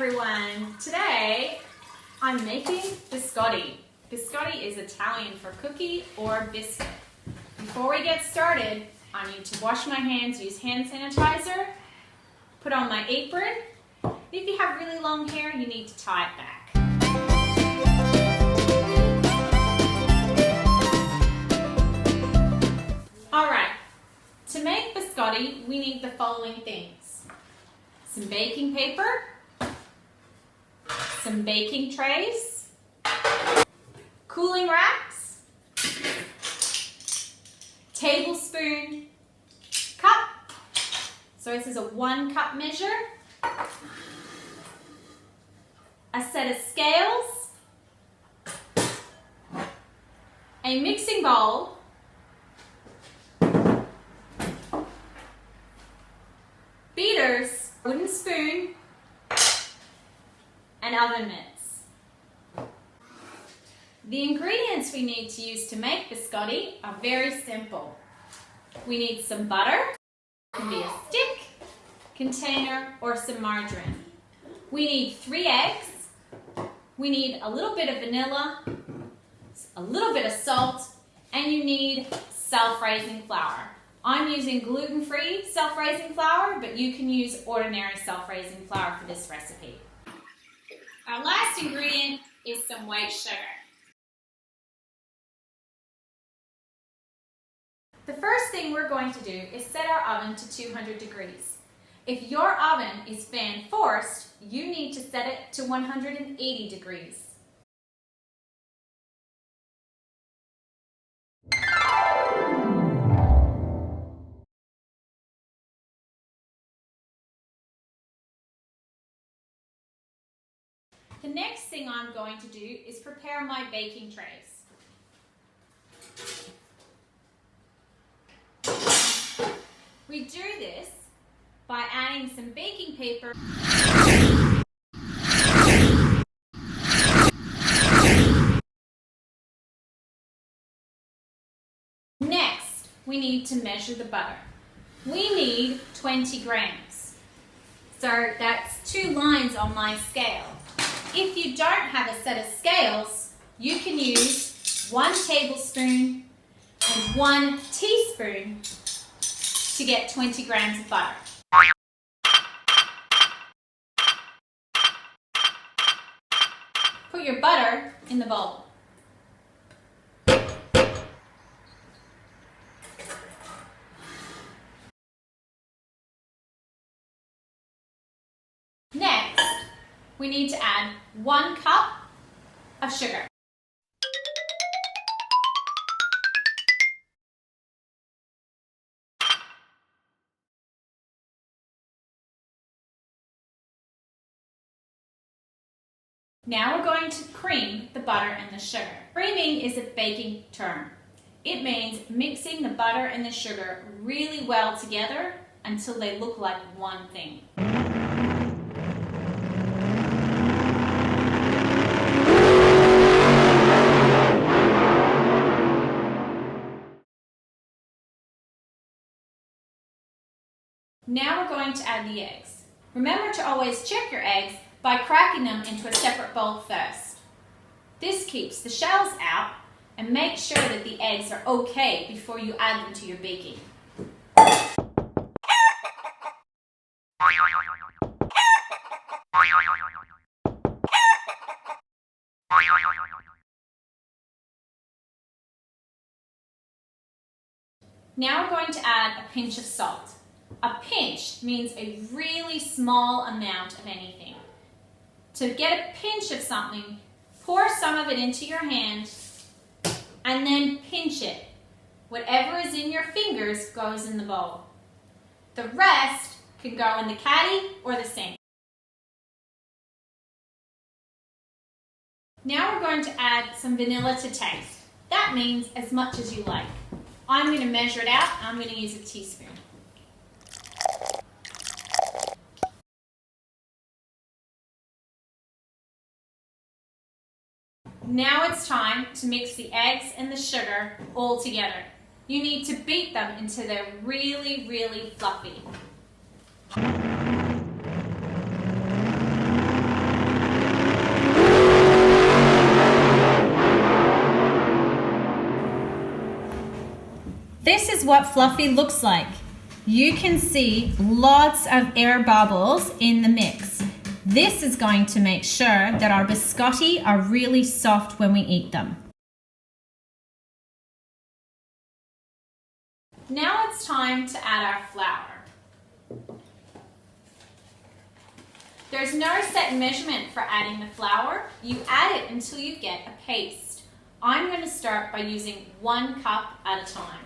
everyone. Today I'm making biscotti. Biscotti is Italian for cookie or biscuit. Before we get started, I need to wash my hands, use hand sanitizer, put on my apron. If you have really long hair, you need to tie it back. Alright, to make biscotti, we need the following things. Some baking paper, some baking trays, cooling racks, tablespoon cup, so this is a 1 cup measure, a set of scales, a mixing bowl, beaters, wooden spoon, and oven mitts. The ingredients we need to use to make biscotti are very simple. We need some butter, it can be a stick, container, or some margarine. We need 3 eggs, we need a little bit of vanilla, a little bit of salt, and you need self-raising flour. I'm using gluten-free self-raising flour, but you can use ordinary self-raising flour for this recipe. Our last ingredient is some white sugar. The first thing we're going to do is set our oven to 200 degrees. If your oven is fan forced, you need to set it to 180 degrees. The next thing I'm going to do is prepare my baking trays. We do this by adding some baking paper Next, we need to measure the butter. We need 20 grams. So that's 2 lines on my scale. If you don't have a set of scales, you can use 1 tablespoon and 1 teaspoon to get 20 grams of butter. Put your butter in the bowl. Next, we need to add 1 cup of sugar. Now we're going to cream the butter and the sugar. Creaming is a baking term. It means mixing the butter and the sugar really well together until they look like one thing. Now we're going to add the eggs. Remember to always check your eggs by cracking them into a separate bowl first. This keeps the shells out and makes sure that the eggs are okay before you add them to your baking. Now we're going to add a pinch of salt. A pinch means a really small amount of anything. To get a pinch of something, pour some of it into your hand and then pinch it. Whatever is in your fingers goes in the bowl. The rest can go in the caddy or the sink. Now we're going to add some vanilla to taste. That means as much as you like. I'm going to measure it out. I'm going to use a teaspoon. Now it's time to mix the eggs and the sugar all together. You need to beat them until they're really, really fluffy. This is what fluffy looks like. You can see lots of air bubbles in the mix. This is going to make sure that our biscotti are really soft when we eat them. Now it's time to add our flour. There's no set measurement for adding the flour. You add it until you get a paste. I'm going to start by using 1 cup at a time.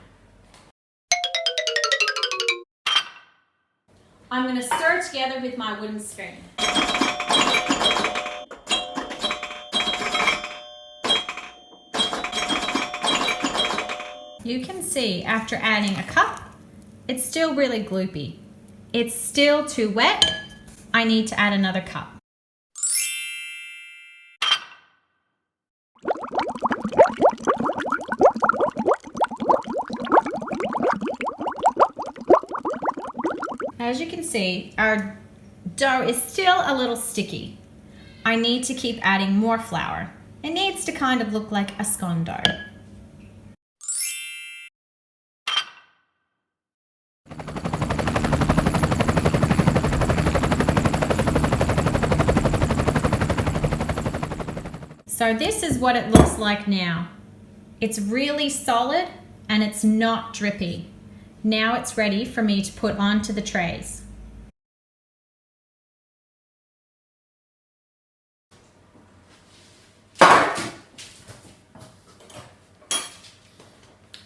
I'm going to stir together with my wooden spoon. You can see after adding a cup, it's still really gloopy. It's still too wet. I need to add another cup. As you can see, our dough is still a little sticky. I need to keep adding more flour. It needs to kind of look like a scone dough. So this is what it looks like now. It's really solid and it's not drippy. Now it's ready for me to put onto the trays.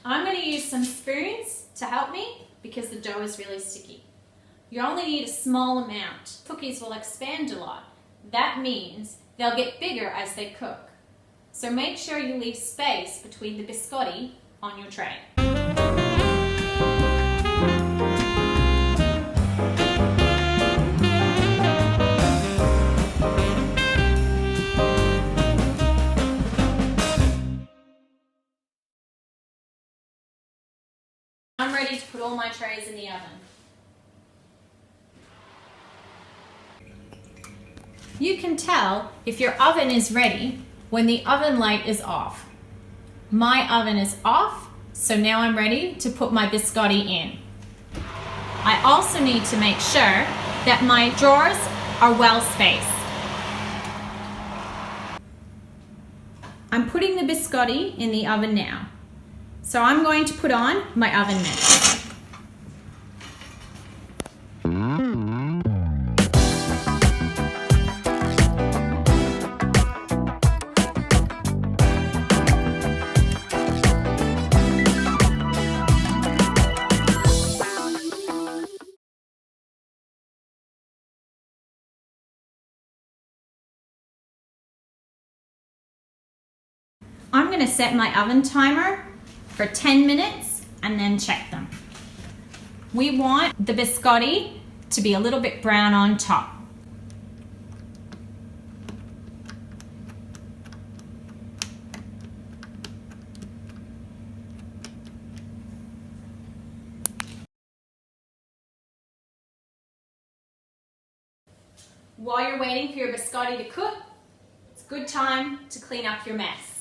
I'm going to use some spoons to help me because the dough is really sticky. You only need a small amount. Cookies will expand a lot. That means they'll get bigger as they cook. So make sure you leave space between the biscotti on your tray. I'm ready to put all my trays in the oven. You can tell if your oven is ready when the oven light is off. My oven is off, so now I'm ready to put my biscotti in. I also need to make sure that my drawers are well spaced. I'm putting the biscotti in the oven now. So I'm going to put on my oven mitt. I'm going to set my oven timer for 10 minutes and then check them. We want the biscotti to be a little bit brown on top. While you're waiting for your biscotti to cook, it's a good time to clean up your mess.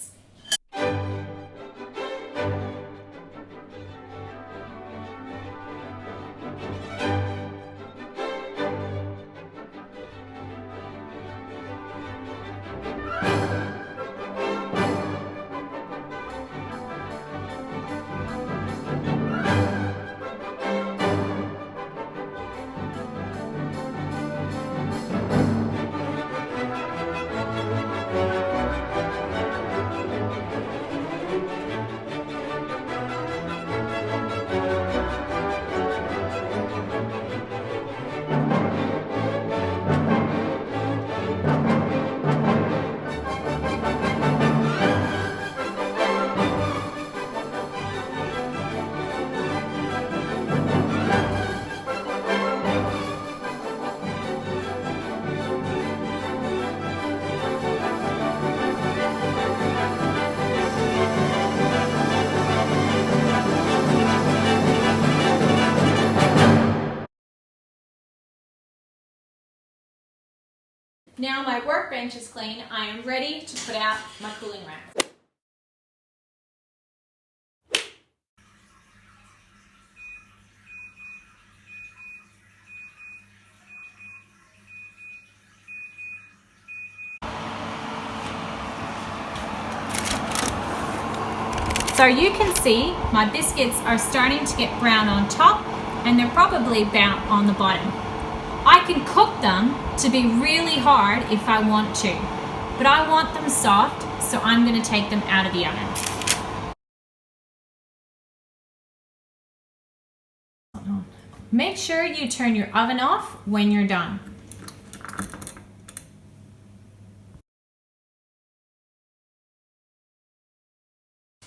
Now my workbench is clean, I am ready to put out my cooling rack. So you can see my biscuits are starting to get brown on top and they're probably brown on the bottom. I can cook them to be really hard if I want to, but I want them soft, so I'm going to take them out of the oven. Make sure you turn your oven off when you're done.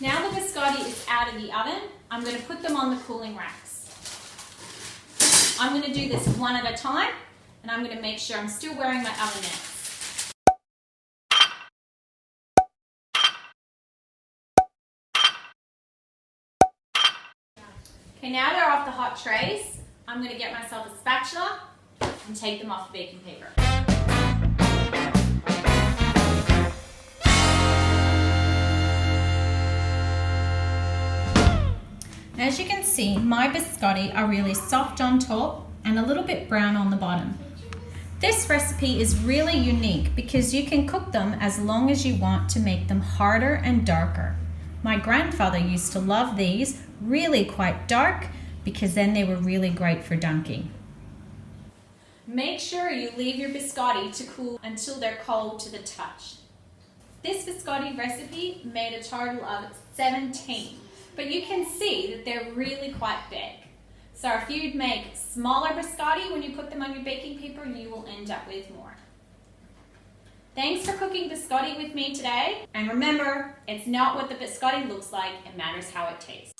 Now the biscotti is out of the oven, I'm going to put them on the cooling racks. I'm going to do this one at a time, and I'm going to make sure I'm still wearing my oven mitts. Okay, now they're off the hot trays. I'm going to get myself a spatula and take them off the baking paper. As you can see, my biscotti are really soft on top and a little bit brown on the bottom. This recipe is really unique because you can cook them as long as you want to make them harder and darker. My grandfather used to love these really quite dark because then they were really great for dunking. Make sure you leave your biscotti to cool until they're cold to the touch. This biscotti recipe made a total of 17. But you can see that they're really quite big. So if you'd make smaller biscotti when you put them on your baking paper, you will end up with more. Thanks for cooking biscotti with me today. And remember, it's not what the biscotti looks like, it matters how it tastes.